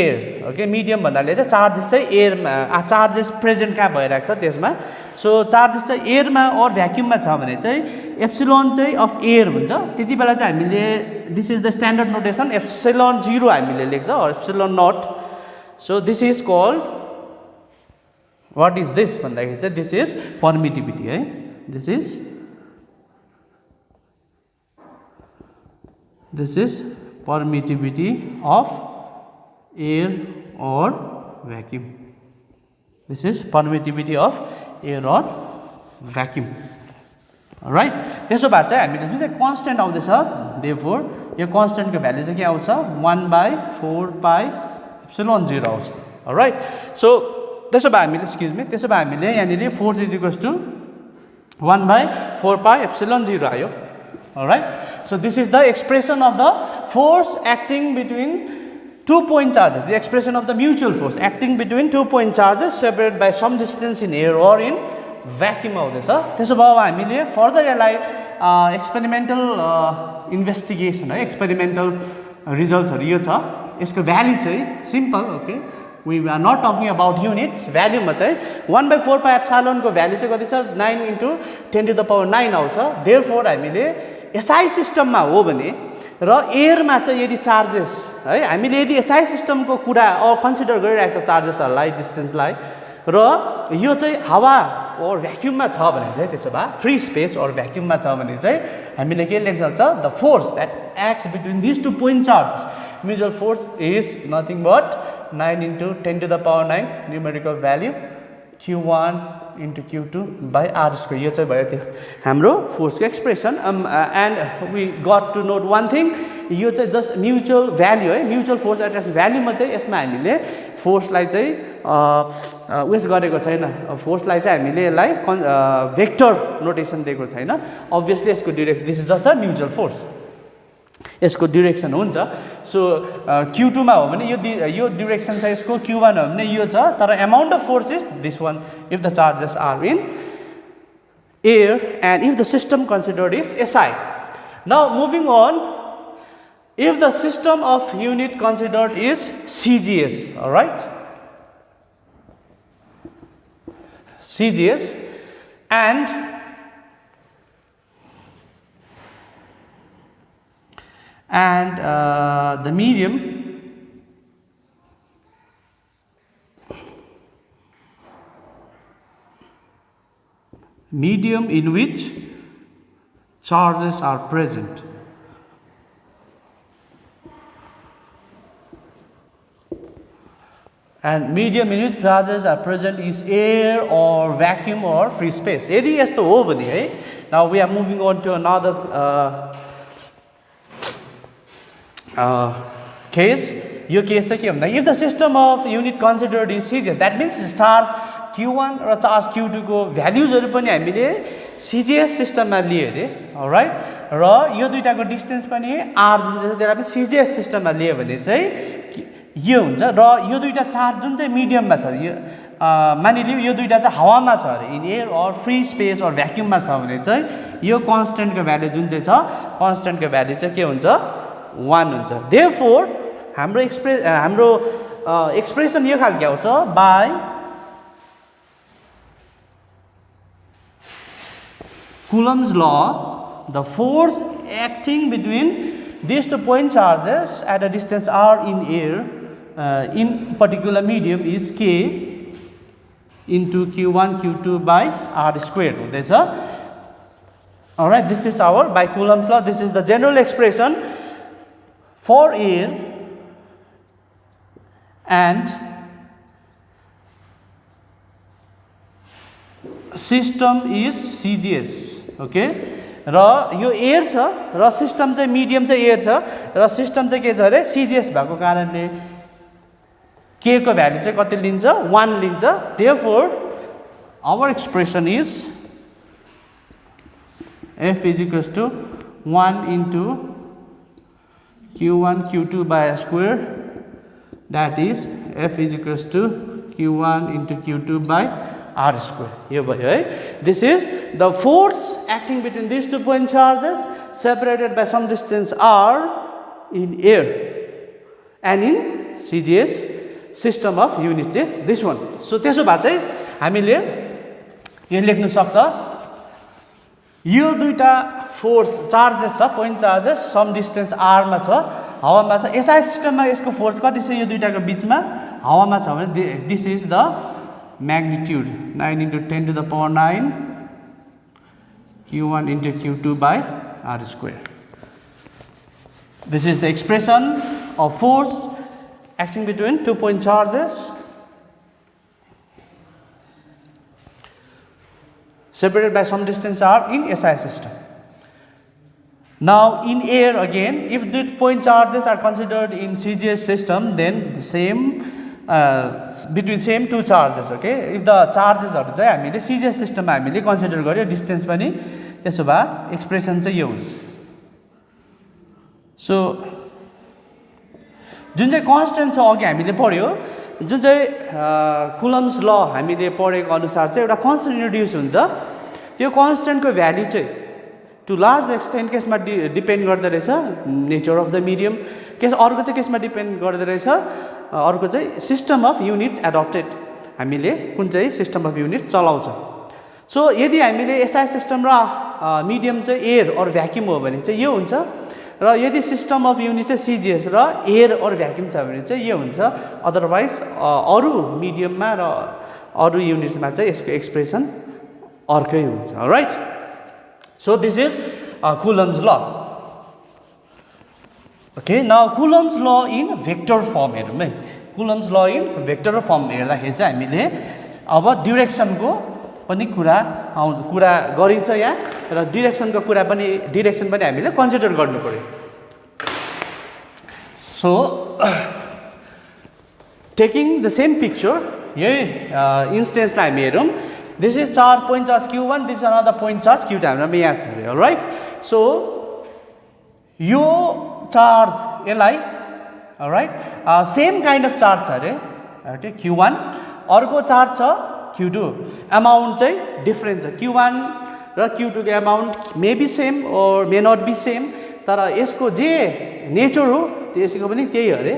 air okay medium भन्नाले चाहिँ charges चाहिँ एयरमा चार्जेस प्रेजेन्ट कहाँ भइरहेको छ त्यसमा सो चार्जेस चाहिँ एयरमा और भ्याक्युममा छ भने चाहिँ एप्सिलोन चाहिँ अफ एयर हुन्छ त्यति बेला चाहिँ हामीले this is the standard notation epsilon 0 हामीले लेख्छ और epsilon naught So this is called what is this भन्दाखेरि चाहिँ this is permittivity है this is permittivity of air or vacuum this is permittivity of air or vacuum alright त्यसो भए चाहिँ हामीले जुन चाहिँ कन्स्ट्यान्ट आउँदैछ therefore यो कन्स्ट्यान्टको भ्यालु चाहिँ के आउँछ 1/4 पाई एप्सिलोन 0 आउँछ alright so त्यसो भए हामीले त्यसो भए हामीले यहाँनिर force is equals to 1/4 pi epsilon 0 आयो alright so this is the expression of the force acting between 2 point charges the expression of the mutual force acting between 2 point charges separated by some distance in air or in vacuum आउँदैछ त्यसो भए हामीले further यसलाई experimental investigation है experimental रिजल्ट्सहरु यो छ यसको भ्यालु चाहिँ simple okay we are not talking about units value मात्रै 1/4 पाई एप्सिलोनको भ्याल्यु चाहिँ कति छ 9 × 10⁻⁹ आउँछ देयरफोर हामीले एसआई सिस्टममा हो भने र एयरमा चाहिँ यदि चार्जेस है हामीले यदि एसआई सिस्टमको कुरा कन्सिडर गरिरहेको छ चार्जेसहरूलाई डिस्टेन्सलाई र यो चाहिँ हावा और भ्याक्युममा छ भने चाहिँ त्यसो भए फ्री स्पेस और भ्याक्युममा छ भने चाहिँ हामीले के लेख्न सक्छ the force that acts between this two point charges mutual force is nothing but 9 × 10⁻⁹ numerical value Q1 × Q2/r². यो चाहिँ भयो त्यो हाम्रो फोर्सको expression and we got to note one thing यो चाहिँ जस्ट म्युचुअल भ्याल्यु है म्युचुअल फोर्स एट्र्याक्सन भ्याल्यु मात्रै यसमा हामीले फोर्सलाई चाहिँ उयस गरेको छैन फोर्सलाई चाहिँ हामीले यसलाई भेक्टर नोटेसन दिएको छैन अभियसली यसको direction this is just the mutual force यसको डिरेक्सन हुन्छ सो Q2 मा हो भने यो डिरेक्सन चाहिँ यसको Q1 हो भने यो छ तर amount of force is this one if the charges are in air and if the system considered is SI. Now moving on if the system of unit considered is CGS, all right, CGS and the medium in which charges are present. And medium in which charges are present is air or vacuum or free space. यदि यस्तो हो भने है now we are moving on to another case. यो case चाहिँ के भन्दा if the system of unit considered is CGS that means charge Q1 र चार्ज Q2 को भ्याल्युजहरु पनि हामीले CGS सिस्टममा लिए अरे अलराइट र यो दुईटाको डिस्टेन्स पनि r जुन चाहिँ त्यसलाई पनि CGS सिस्टममा लिए भने चाहिँ यो हुन्छ र यो दुईटा चार्ज जुन चाहिँ मिडियममा छ यो मानिलियो यो दुईटा चाहिँ हावामा छ अरे इन एयर और फ्री स्पेस और भ्याक्युममा छ भने चाहिँ यो कन्स्टेन्टको भ्यालु जुन चाहिँ छ कन्स्टेन्टको भ्यालु चाहिँ के हुन्छ 1 हुन्छ देयरफोर हाम्रो एक्सप्रेसन यो खालको आउँछ by Coulomb's law the force acting between these two point charges at a distance r in air in particular medium is K into Q1 Q2 by r². There's a alright this is our by Coulomb's law this is the general expression for air and system is CGS. Okay र यो air छ र system चाहिँ medium चाहिँ air छ र system चाहिँ के छ अरे CGS भएको कारणले K को भ्यालु चाहिँ कति लिन्छ 1 लिन्छ therefore our expression is F is equals to 1 into Q1 Q2 by r². That is F is equals to Q1 into Q2 by r². यो भयो है this is the force acting between these two point charges separated by some distance r in air and in CGS system of unit is this one. so त्यसो भए चाहिँ हामीले यो लेख्न सक्छ यो दुईटा फोर्स चार्जेस छ point charges some distance r मा छ हावामा छ SI सिस्टममा यसको फोर्स कति छ यो दुईटाको बीचमा हावामा छ भने this is the magnitude 9 × 10⁻⁹ Q1 into Q2 by r². This is the expression of force acting between 2 point charges separated by some distance r in SI system. Now in air again if the point charges are considered in CGS system then the same between same two charges okay if the charges हरु चाहिँ हामीले CGS सिस्टममा हामीले consider गर्यो distance पनि त्यसो भए expression चाहिँ यो हुन्छ सो जुन चाहिँ कन्स्टेन्ट छ अघि हामीले पढ्यो जुन चाहिँ कुलम्स ल हामीले पढेको अनुसार चाहिँ एउटा कन्स्टेन्ट इन्ट्रोड्युस हुन्छ त्यो कन्स्टेन्टको भ्यालु चाहिँ टु लार्ज एक्सटेन्ट केसमा डिपेन्ड गर्दो रहेछ nature of the medium case अर्को चाहिँ केसमा डिपेन्ड गर्दो रहेछ अर्को चाहिँ सिस्टम अफ युनिट्स एडप्टेड हामीले कुन चाहिँ सिस्टम अफ युनिट्स चलाउँछ सो यदि हामीले एसआई सिस्टम र मिडियम चाहिँ एयर अर भ्याक्युम हो भने चाहिँ यो हुन्छ र यदि सिस्टम अफ युनिट चाहिँ सिजिएस र एयर अर भ्याक्युम छ भने चाहिँ यो हुन्छ अदरवाइज अरू मिडियममा र अरू युनिट्समा चाहिँ यसको एक्सप्रेसन अर्कै हुन्छ right so this is Coulomb's law okay now Coulomb's law in vector form हेरौँ है coulombs law in vector form हेर्दाखेरि चाहिँ हामीले अब डिरेक्सनको पनि कुरा गरिन्छ यहाँ र डिरेक्सनको कुरा पनि डिरेक्सन पनि हामीले कन्सिडर गर्नु पर्यो so taking the same picture यही इन्स्टेन्सलाई हामी हेरौँ this is charge point charge Q1 this is another point charge Q2 हाम्रोमा यहाँ छ अरे राइट सो यो चार्ज यसलाई right same kind of charge छ अरे ओके Q1 अर्को चार्ज छ Q2 अमाउन्ट चाहिँ डिफ्रेन्ट छ Q1 र Q2 को अमाउन्ट मे बी सेम और मे नट बी सेम तर यसको जे नेचर हो त्यसको पनि त्यही हो अरे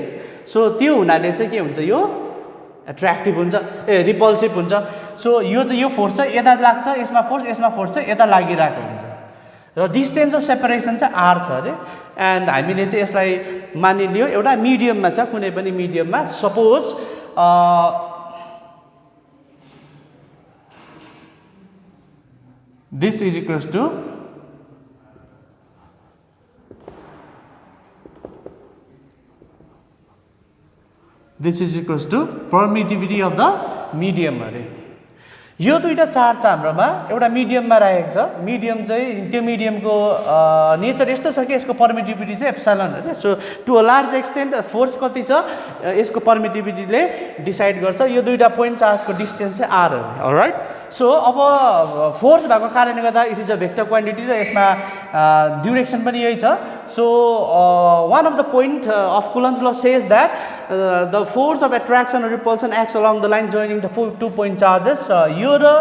सो त्यो हुनाले चाहिँ के हुन्छ यो एट्र्याक्टिभ हुन्छ रिपल्सिभ हुन्छ सो यो चाहिँ यो फोर्स चाहिँ यता लाग्छ यसमा फोर्स चाहिँ यता लागिरहेको हुन्छ र डिस्टेन्स अफ सेपरेसन चाहिँ R छ अरे एन्ड हामीले चाहिँ यसलाई मानिलियो एउटा मिडियममा छ कुनै पनि मिडियममा suppose this is equals to permittivity of the medium अरे यो दुईटा चार्ज छ हाम्रोमा एउटा मिडियममा राखेको छ मिडियम चाहिँ त्यो मिडियमको नेचर यस्तो छ कि यसको पर्मिटिभिटी चाहिँ एप्सिलन अरे so to a large extent force कति छ यसको पर्मिटिभिटीले डिसाइड गर्छ यो दुईटा पोइन्ट चार्जको डिस्टेन्स चाहिँ R हो राइट सो अब फोर्स भएको कारणले गर्दा it is a vector quantity र यसमा ड्युरेक्सन पनि यही छ so one of the point of Coulomb's law says that the force of attraction र repulsion acts along the line joining the two point charges यो र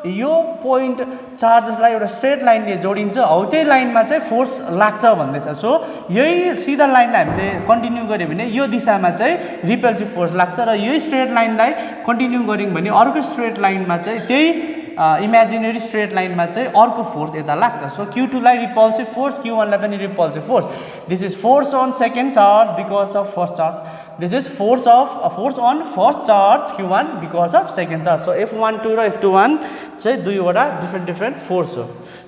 यो पोइन्ट चार्जेसलाई एउटा स्ट्रेट लाइनले जोडिन्छ हौ त्यही लाइनमा चाहिँ फोर्स लाग्छ भन्दैछ सो यही सिधा लाइनलाई हामीले कन्टिन्यू गऱ्यो भने यो दिशामा चाहिँ रिपल्सिभ फोर्स लाग्छ र यही स्ट्रेट लाइनलाई कन्टिन्यू गऱ्यौँ भने अर्को स्ट्रेट लाइनमा चाहिँ त्यही इमेजिनेरी स्ट्रेट लाइनमा चाहिँ अर्को फोर्स यता लाग्छ सो Q2 लाई रिपल्सिभ फोर्स Q1 लाई पनि repulsive force this is force on second charge because of first charge this is force on first charge Q1 because of second charge so F12 र F21 चाहिँ दुईवटा different force हो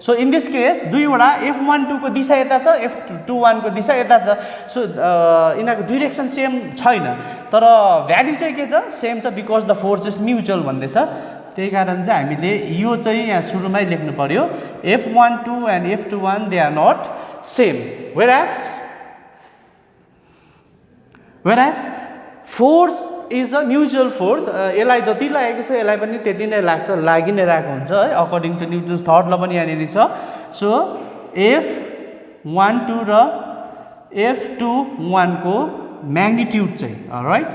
so in this case दुईवटा F12 को दिशा यता छ F21 को दिशा यता छ सो यिनीहरूको डिरेक्सन सेम छैन तर भ्याल्यु चाहिँ के छ सेम छ because the force is mutual भन्दैछ त्यही कारण चाहिँ हामीले यो चाहिँ यहाँ सुरुमै लेख्नु पर्यो F12 and F21 they are not same whereas force is a mutual force यसलाई जति लागेको छ यसलाई पनि त्यति नै लाग्छ लागि नै रहेको हुन्छ है अकर्डिङ टु न्युटन्स थर्ड ल पनि यहाँनिर छ सो F12 र F21 को म्याग्निट्युड चाहिँ राइट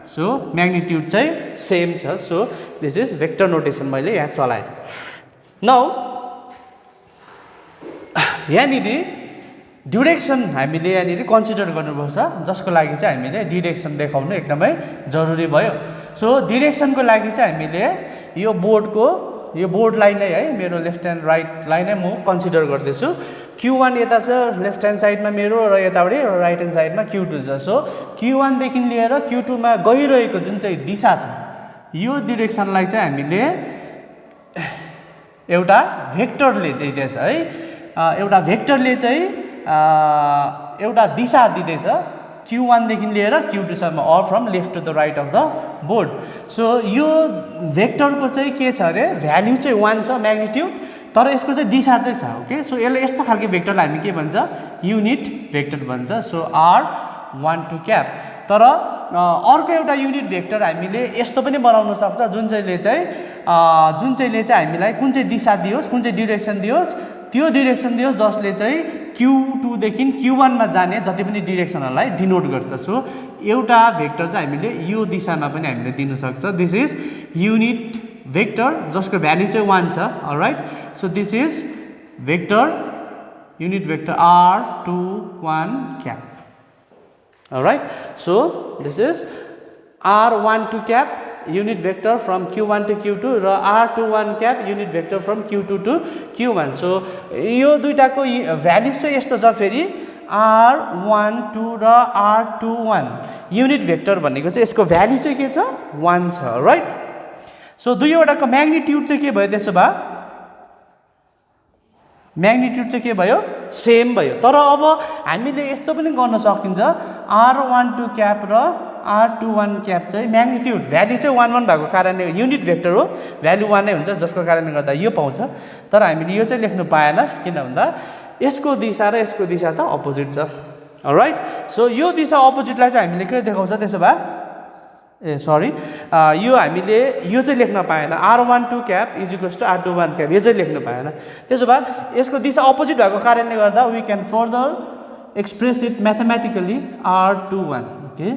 सो म्याग्निट्युड चाहिँ सेम छ so this is vector notation मैले यहाँ चलाएँ नाउ यहाँनिर डिरेक्सन हामीले यहाँनिर कन्सिडर गर्नुपर्छ जसको लागि चाहिँ हामीले डिरेक्सन देखाउनु एकदमै जरुरी भयो सो डिरेक्सनको लागि चाहिँ हामीले यो बोर्डलाई नै है मेरो लेफ्ट ह्यान्ड राइटलाई नै म कन्सिडर गर्दैछु Q1 यता छ लेफ्ट ह्यान्ड साइडमा मेरो र यतापट्टि राइट ह्यान्ड साइडमा Q2 छ सो Q1 देखि लिएर Q2 मा गइरहेको जुन चाहिँ दिशा छ यो डिरेक्सनलाई चाहिँ हामीले एउटा भेक्टरले दिँदैछ है एउटा भेक्टरले चाहिँ एउटा दिशा दिँदैछ Q1 देखि लिएर Q2 सम्म or from left to the right of the board so यो भेक्टरको चाहिँ के छ अरे भ्याल्यु चाहिँ 1 छ म्याग्निट्युड तर यसको चाहिँ दिशा चाहिँ छ ओके सो यसले यस्तो खालको भेक्टरलाई हामी के भन्छ युनिट भेक्टर भन्छ सो R12 क्याप तर अर्को एउटा युनिट भेक्टर हामीले यस्तो पनि बनाउन सक्छ जुन चाहिँले चाहिँ हामीलाई कुन चाहिँ दिशा दियोस् कुन चाहिँ डिरेक्सन दियोस् त्यो डिरेक्सन दियोस् जसले चाहिँ Q2 देखि Q1 मा जाने जति पनि डिरेक्सनहरूलाई डिनोट गर्छ सो एउटा भेक्टर चाहिँ हामीले यो दिशामा पनि हामीले दिन सक्छ दिस इज युनिट भेक्टर जसको भ्याल्यु चाहिँ 1 छ all right so this is vector unit vector r21 cap. Alright, so this is r12 cap unit vector from q1 to q2 र r21 cap unit vector from q2 to q1. so यो दुईटाको values चाहिँ यस्तो छ फेरि r12 र r21 unit vector भनेको चाहिँ यसको भ्यालु चाहिँ के छ 1 छ राइट. सो दुईवटाको म्याग्निट्युड चाहिँ के भयो त्यसो भए म्याग्निट्युड चाहिँ के भयो सेम भयो. तर अब हामीले यस्तो पनि गर्न सकिन्छ r12 क्याप र r21 क्याप चाहिँ म्याग्निट्युड भ्यालु चाहिँ 1 1 भएको कारणले युनिट भेक्टर हो भ्यालु 1 नै हुन्छ जसको कारणले गर्दा यो पाउँछ. तर हामीले यो चाहिँ लेख्नु पाएन किन भन्दा यसको दिशा र यसको दिशा त अपोजिट छ. राइट, सो यो दिशा अपोजिटलाई चाहिँ हामीले के देखाउँछ त्यसो भए सरी यो हामीले यो चाहिँ लेख्न पाएन r12 cap is to r21 cap यो चाहिँ लेख्न पाएन. त्यसो भए यसको दिशा अपोजिट भएको कारणले गर्दा we can further express it mathematically r21. Okay,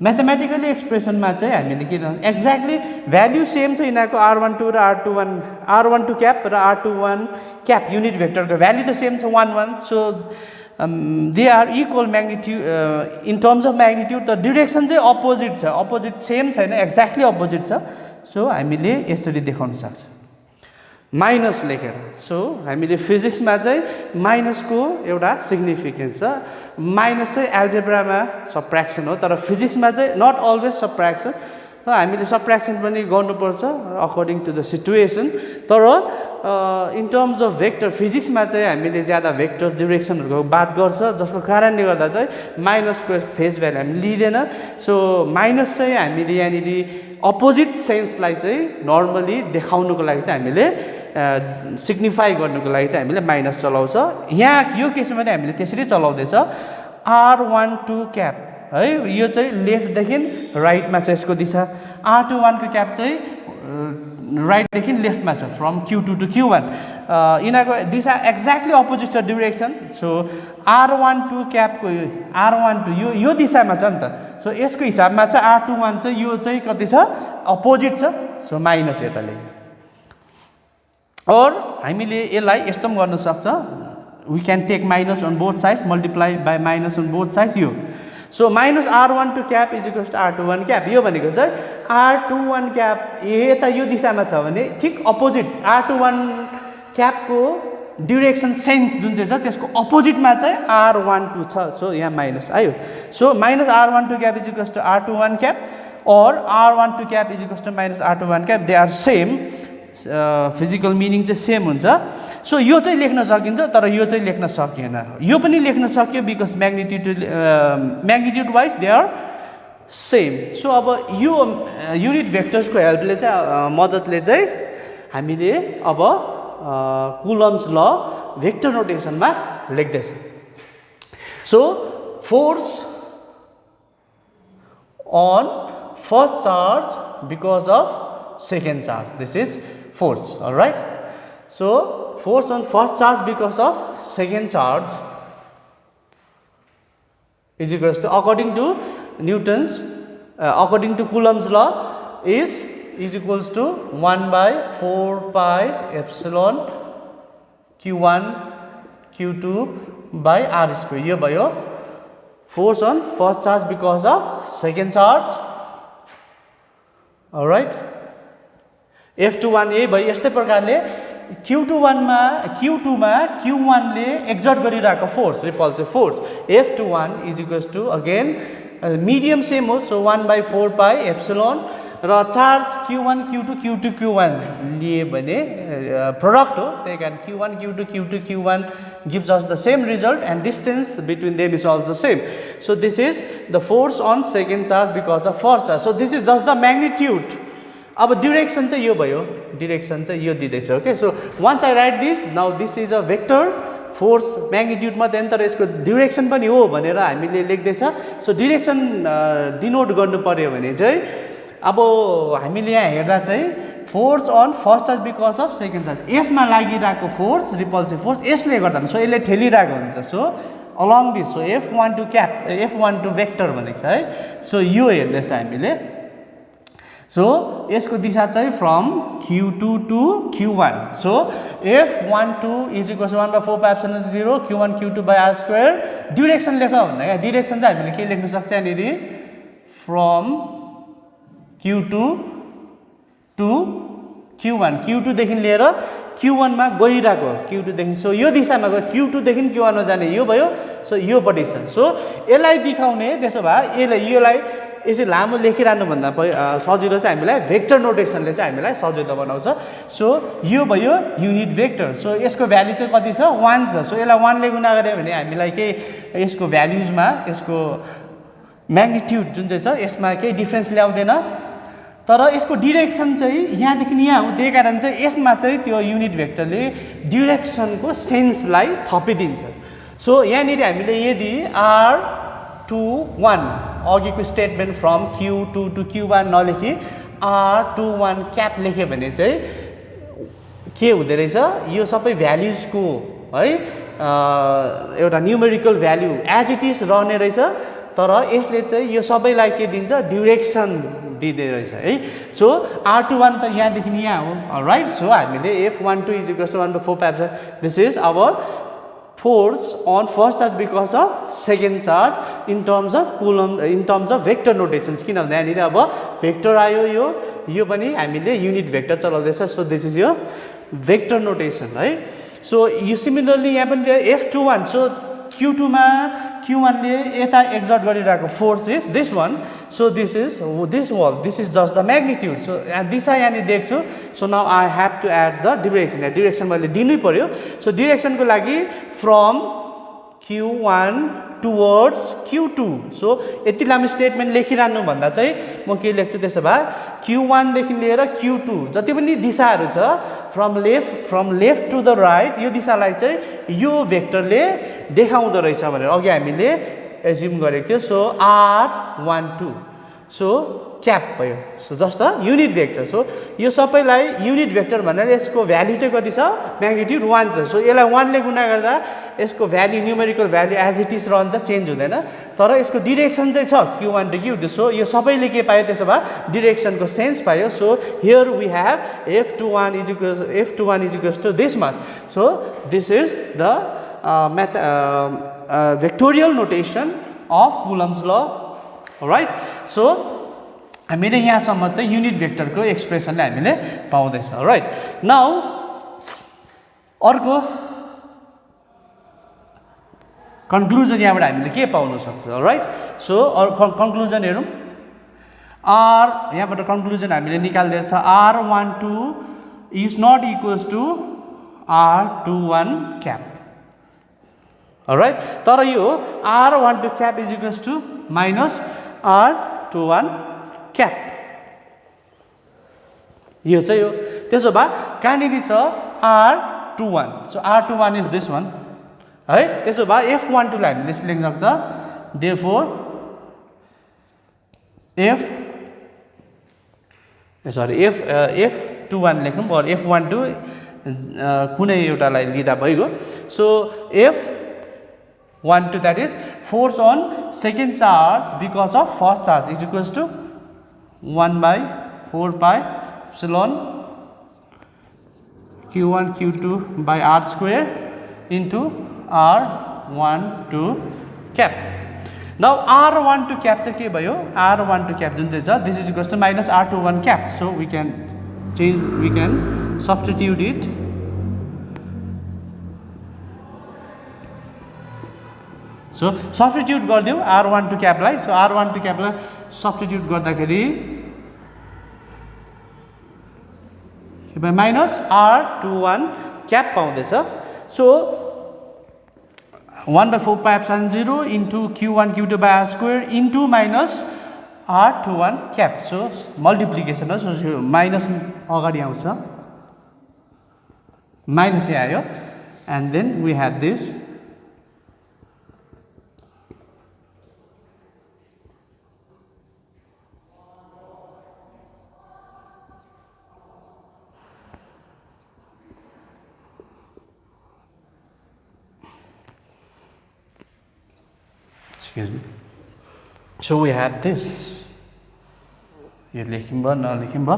mathematically एक्सप्रेसनमा चाहिँ हामीले के गर्नु एक्ज्याक्टली भ्याल्यु सेम छ यिनीहरूको r12 र r12 क्याप र r21 क्याप युनिट भेक्टरको भ्याल्यु त सेम छ 1 1. So they are equal magnitude in terms of magnitude the direction चाहिँ अपोजिट छ अपोजिट सेम छैन एक्ज्याक्टली अपोजिट छ. सो हामीले यसरी देखाउन सक्छ माइनस लेखेर. सो हामीले फिजिक्समा चाहिँ माइनसको एउटा सिग्निफिकेन्स छ. माइनस चाहिँ एल्जेब्रामा सब्ट्र्याक्सन हो तर फिजिक्समा चाहिँ नट अलवेज सब्ट्र्याक्सन. हामीले सब्ट्र्याक्सन पनि गर्नुपर्छ अकर्डिङ टु द सिचुएसन. तर इन टर्म्स अफ भेक्टर फिजिक्समा चाहिँ हामीले ज्यादा भेक्टर्स डिरेक्सनहरूको बात गर्छ जसको कारणले गर्दा चाहिँ माइनसको फेस भ्यालु हामी लिँदैन. सो माइनस चाहिँ हामीले यहाँनिर अपोजिट सेन्सलाई चाहिँ नर्मली देखाउनुको लागि चाहिँ हामीले सिग्निफाई गर्नुको लागि चाहिँ हामीले माइनस चलाउँछ. यहाँ यो केसमा पनि हामीले त्यसरी चलाउँदैछ r12 क्याप है यो चाहिँ लेफ्टदेखि राइटमा छ यसको दिशा. r21 को क्याप चाहिँ राइटदेखि लेफ्टमा छ फ्रम q2 टु q1. यिनीहरूको दिशा एक्ज्याक्टली अपोजिट छ डिरेक्सन. सो r12 क्यापको r12 यो दिशामा छ नि त. सो यसको हिसाबमा चाहिँ r21 चाहिँ यो चाहिँ कति छ अपोजिट छ. सो माइनस यता लेख्नु. और हामीले यसलाई यस्तो पनि गर्न सक्छ we can take minus on both sides multiply by minus on both sides यो. So minus r12 cap is equals to r21 cap यो भनेको चाहिँ r21 क्याप यता यो दिशामा छ भने ठिक अपोजिट r21 क्यापको डिरेक्सन सेन्स जुन चाहिँ छ त्यसको अपोजिटमा चाहिँ r12 छ. सो यहाँ माइनस आयो. So minus r12 cap is equals to r21 cap और r12 cap is equals to minus r21 cap they are same. Physical meaning चाहिँ सेम हुन्छ. सो यो चाहिँ लेख्न सकिन्छ तर यो चाहिँ लेख्न सकिएन. यो पनि लेख्न सक्यो because magnitude wise they are same. So अब यो युनिट भेक्टर्सको हेल्पले चाहिँ मद्दतले चाहिँ हामीले अब कुलम्स ल भेक्टर नोटेसनमा लेख्दैछ. So force on first charge because of second charge this is force. All right, so force on first charge because of second charge is equals to according to Newton's according to Coulomb's law is equals to 1 by 4 pi epsilon q1 q2 by r square. यो भयो force on first charge because of second charge. All right, F21 यही भयो. यस्तै प्रकारले Q21 मा Q1 ले exert गरिरहेको force repulsive force F21 is equals to again medium same हो. सो 1 by 4 pi एप्सिलोन र charge Q1 Q2 Q2 Q1 लिए भने प्रोडक्ट हो. त्यही कारण Q1 Q2 Q2 Q1 gives us the same result and distance between them is also same. So this is the force on second charge because of first charge. So this is just the magnitude. अब direction चाहिँ यो भयो direction चाहिँ यो दिँदैछ. Okay, so once I write this now this is a vector force magnitude मात्रै तर यसको डिरेक्सन पनि हो भनेर हामीले लेख्दैछ. सो डिरेक्सन डिनोट गर्नु पर्यो भने चाहिँ अब हामीले यहाँ हेर्दा चाहिँ force on first charge because of second charge यसमा लागिरहेको फोर्स रिपल्सिभ फोर्स यसले गर्दा सो यसले ठेलिरहेको हुन्छ. So along this so F12 cap F12 vector भनेको छ है. सो यो हेर्दैछ हामीले. सो यसको दिशा चाहिँ from Q2 to Q1. So F12 is equals to 1/4πε0 Q1 Q2 by r square. Direction लेख भन्दा क्या डिरेक्सन चाहिँ हामीले के लेख्न सक्छ यहाँनिर from Q2 to Q1. Q2 देखि लिएर Q1 मा गइरहेको Q2 देखि. सो यो दिशामा गयो Q2 देखि Q1 मा जाने यो भयो. सो यो पटि छ. सो यसलाई देखाउने त्यसो भए यसलाई यसरी लामो लेखिरहनु भन्दा सजिलो चाहिँ हामीलाई भेक्टर नोटेसनले चाहिँ हामीलाई सजिलो बनाउँछ. सो यो भयो युनिट भेक्टर. सो यसको भ्यालु चाहिँ कति छ 1 छ. सो यसलाई 1 ले गुणा गरे भने हामीलाई के यसको भ्यालुजमा यसको म्याग्निट्युड जुन चाहिँ छ यसमा केही डिफरेन्स ल्याउँदैन. तर यसको डिरेक्सन चाहिँ यहाँदेखि यहाँ हो. त्यही कारण चाहिँ यसमा चाहिँ त्यो युनिट भेक्टरले डिरेक्सनको सेन्सलाई थपिदिन्छ. सो यहाँनिर हामीले यदि R21 अघिको statement from Q2 to Q1 नलेखी R21 cap लेख्यो भने चाहिँ के हुँदो रहेछ यो सबै भ्याल्युजको है एउटा numerical value as it is रहने रहेछ. तर यसले चाहिँ यो सबैलाई के दिन्छ डिरेक्सन दिँदै रहेछ है. सो R21 त यहाँदेखि यहाँ हो राइट. सो हामीले F12 is equals to 1/4πε. This is our force on first charge because of second charge in terms of coulomb, in terms of vector notations. किनभने यहाँनिर अब भेक्टर आयो यो पनि हामीले युनिट भेक्टर चलाउँदैछ. सो दिस इज यो भेक्टर नोटेसन है. सो यो सिमिलरली यहाँ पनि F21. सो Q2 मा Q1 ले यता एक्जर्ट गरिरहेको force is this one. So this is this wall. This is just the magnitude. So दिशा यहाँनिर देख्छु. So now I have to add the direction. यहाँ डिरेक्सन मैले दिनै पर्यो. सो डिरेक्सनको लागि from Q1 towards Q2. So यति लामो स्टेटमेन्ट लेखिरहनु भन्दा चाहिँ म के लेख्छु त्यसो भए Q1 देखि लिएर Q2 जति पनि दिशाहरू छ from left to the right यो दिशालाई चाहिँ यो भेक्टरले देखाउँदो रहेछ भनेर अघि हामीले एज्युम गरेको थियो. सो R12 सो क्याप भयो. So just the unit vector. So यो सबैलाई युनिट भेक्टर भनेर यसको भ्याल्यु चाहिँ कति छ म्याग्निट्युड 1 छ. सो यसलाई 1 ले गुणा गर्दा यसको value numerical value as it is रहन्छ चेन्ज हुँदैन. तर यसको डिरेक्सन चाहिँ छ Q1 to Q2. सो यो सबैले के पायो त्यसो भए डिरेक्सनको सेन्स पायो. So here we have F21 is equals to this much. So this is the vectorial notation of Coulomb's law right. So हामीले यहाँसम्म चाहिँ युनिट भेक्टरको एक्सप्रेसनले हामीले पाउँदैछ राइट. नाउ अर्को कन्क्लुजन यहाँबाट हामीले के पाउन सक्छ राइट. सो कन्क्लुजन हेरौँ. यहाँबाट कन्क्लुजन हामीले निकाल्दैछ R12 is not equals to R21 cap right. तर यो R12 cap is equals to minus R21 cap यो चाहिँ हो. त्यसो भए कहाँनिर छ R21. So R21 is this one है. त्यसो भए F12 लाई हामीले यसरी लेख्न सक्छ. देयरफोर F21 लेख्नु पर्यो. F12 कुनै एउटालाई लिँदा भइगयो. So F12 that is force on second charge because of first charge is equals to 1/4πε Q1 Q2 by r square into R12 cap. Now R12 cap चाहिँ के भयो R12 cap जुन चाहिँ छ this is equals to minus R21 cap. So we can substitute it. So substitute गरिदिउँ R12 cap लाई. So R12 cap लाई substitute गर्दाखेरि by minus R21 cap पाउँदैछ. So 1/4πε0 into Q1 Q2 by r square into minus R21 cap. So multiplication हो. So minus अगाडि आउँछ minus यहाँ आयो and then we have this. Excuse me. So we have this. यो लेख्यौँ भयो नलेख्यौँ भयो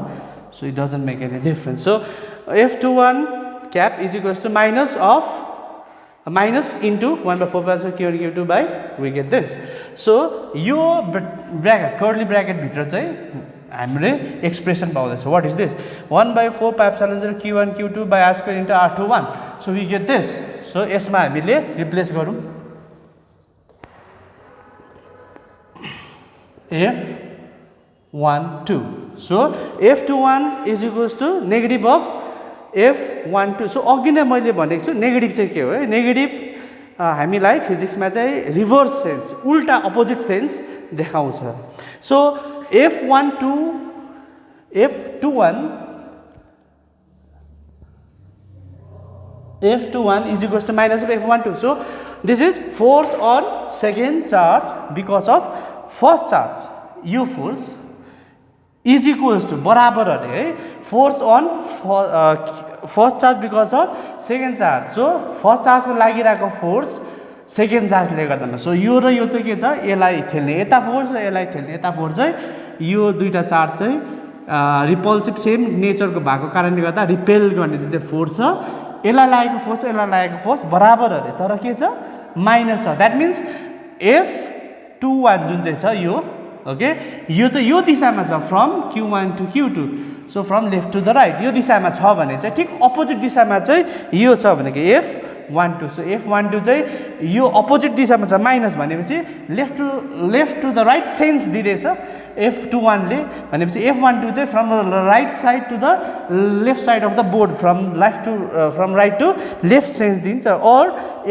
so it doesn't make any difference so F21 cap is equals to minus into 1 by 4 pi q1 q2 by we get this. So यो bracket curly bracket भित्र चाहिँ हामीले expression पाउँदैछ what is this 1 by 4 pi epsilon 0 q1 q2 by r square into r21 so we get this so यसमा हामीले replace गरौँ F12 so F21 is equals to negative of F12 so अघि नै मैले भनेको छु नेगेटिभ चाहिँ के हो है नेगेटिभ हामीलाई फिजिक्समा चाहिँ रिभर्स सेन्स उल्टा अपोजिट सेन्स देखाउँछ so F21 is equals to minus of F12 so this is force on second charge because of first charge यो force is equals to बराबर अरे है force on first charge because of second charge so first charge मा लागिरहेको force second charge ले गर्दामा so यो र यो चाहिँ के छ यसलाई ठेल्ने यता force र यसलाई ठेल्ने यता force चाहिँ यो दुईटा चार्ज चाहिँ रिपल्सिभ सेम नेचरको भएको कारणले गर्दा रिपेल गर्ने जुन चाहिँ फोर्स छ यसलाई लागेको फोर्स बराबर अरे तर के छ माइनस छ दैट मीन्स F21 जुन चाहिँ छ यो ओके यो चाहिँ यो दिशामा छ from q1 to q2 so from left to the right यो दिशामा छ भने चाहिँ ठीक अपोजिट दिशामा चाहिँ यो छ भनेको F12 सो F12 चाहिँ यो अपोजिट दिशामा छ माइनस भनेपछि left to the right sense दिँदैछ F21 ले भनेपछि F12 चाहिँ from right side to the left side of the board from right to left sense दिन्छ और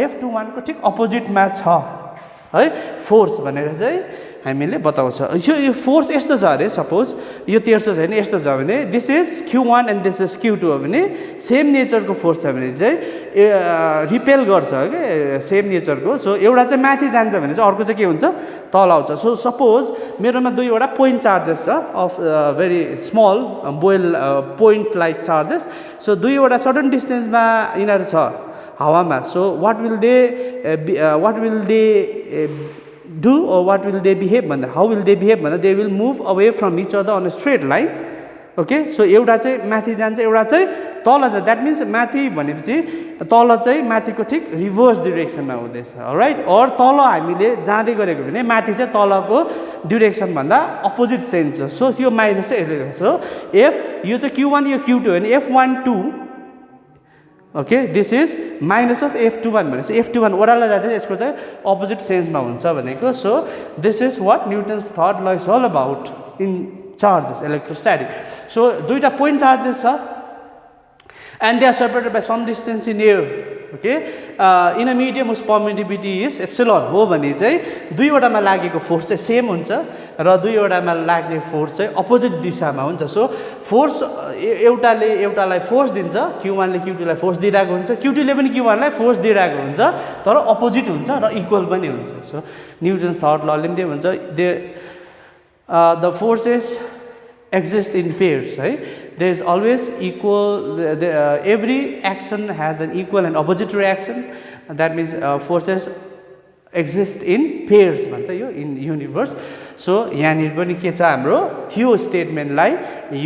F21 को ठीक अपोजिटमा छ है फोर्स भनेर चाहिँ हामीले बताउँछ यो फोर्स यस्तो छ अरे सपोज यो तेर्सो छैन यस्तो छ भने this is q1 and this is q2 हो भने सेम नेचरको फोर्स छ भने चाहिँ रिपेल गर्छ के सेम नेचरको सो एउटा चाहिँ माथि जान्छ भने चाहिँ अर्को चाहिँ के हुन्छ तल आउँछ सो सपोज मेरोमा दुईवटा पोइन्ट चार्जेस छ of very small boil point like charges so दुईवटा सर्टन डिस्टेन्समा यिनीहरू छ हावामा so what will they do or what will they behave भन्दा how will they behave भन्दा they will move away from each other on a straight line okay so एउटा चाहिँ माथि जान्छ एउटा चाहिँ तल जान्छ दैट मीन्स माथि भनेपछि तल चाहिँ माथिको ठीक रिभर्स डिरेक्सनमा हुँदैछ राइट और तल हामीले जाँदै गरेको भने माथि चाहिँ तलको डिरेक्सन भन्दा अपोजिट सेन्स छ सो यो माइनस चाहिँ यसले गर्छ सो यो चाहिँ q1 यो q2 हो भने F12 okay this is minus of F21 भनेपछि F21 ओह्रालो जाँदै यसको चाहिँ अपोजिट सेन्समा हुन्छ भनेको so this is what Newton's third law is all about in charges electrostatic so दुईटा पोइन्ट चार्जेस छ and they are separated by some distance in air okay in a medium whose permittivity is epsilon हो भने चाहिँ दुईवटामा लागेको force चाहिँ same हुन्छ र दुईवटामा लाग्ने फोर्स चाहिँ अपोजिट दिशामा हुन्छ सो फोर्स एउटाले एउटालाई फोर्स दिन्छ q1 ले q2 लाई फोर्स दिइरहेको हुन्छ q2 ले पनि q1 लाई फोर्स दिइरहेको हुन्छ तर अपोजिट हुन्छ र इक्वल पनि हुन्छ सो न्युटन्स थर्ड ल ले पनि त्यही हुन्छ the forces exist in pairs right there is always equal every action has an equal and opposite reaction that means forces exist in pairs भन्छ यो in universe so यहाँनिर पनि के छ हाम्रो थियो स्टेटमेन्टलाई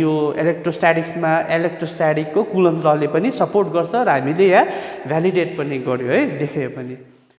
यो इलेक्ट्रोस्ट्याटिक्समा इलेक्ट्रोस्ट्याटिकको कुलम्स लले पनि सपोर्ट गर्छ र हामीले यहाँ भ्यालिडेट पनि गर्यो है देख्यो पनि